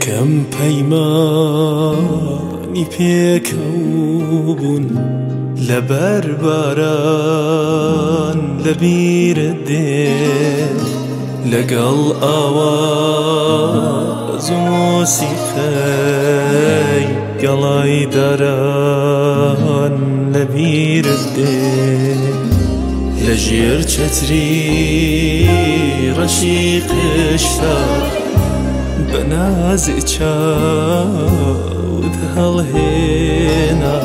یەکەم پەیمانی پێکەوبوون لەبەر باران لەبیرت دێن لەگەڵ ئاواز و مۆسیقەی گەڵای داران لەبیرت دێن لەژێر چەتری ڕەشی قشتا بەنازی چاوت هەڵهێنا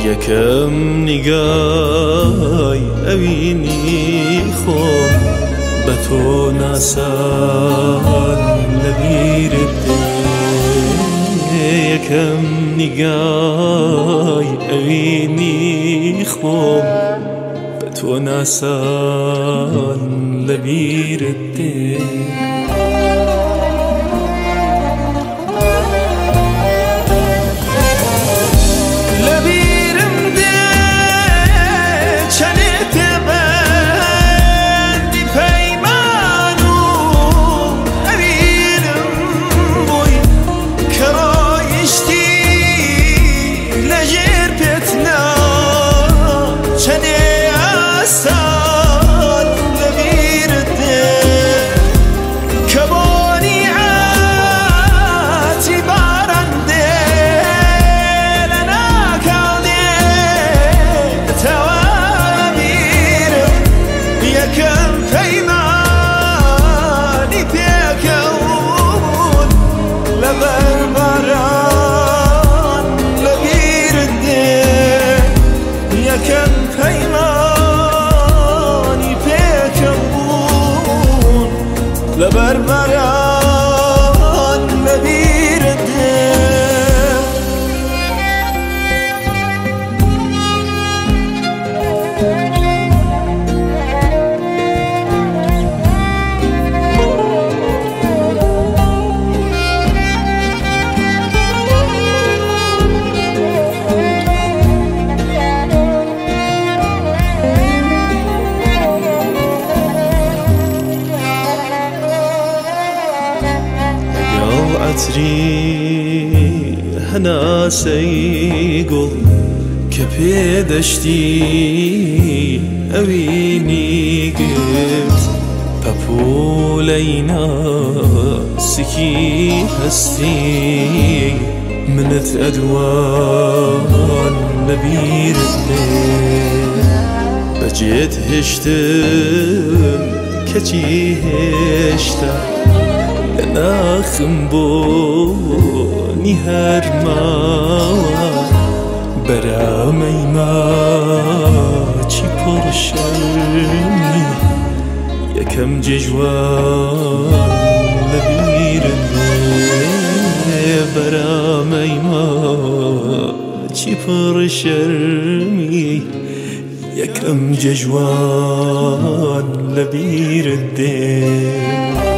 یەکەم نیگای ئەوینی خۆم بە تۆ ناسان لەبیرت دێ یەکەم نیگای ئەوینی خۆم بە تۆ ناسان لەبیرت دێ لبربران لبیرت دێ عەتری هەناسەی گوڵ کە پێدەشتی ئەوینی گرت پەپوولەی ناسکی هەستی منت ئەدوان لەبیرت دێ بەجێت هێشتم کەچی هێشتا ناخم بۆنی هەرماوە بەرامەی ماچی پڕ شەرمی یەکەم جێژوان لەبیرت دێ بەرامەی ماچی پڕ شەرمی یەکەم جێژوان لەبیرت دێ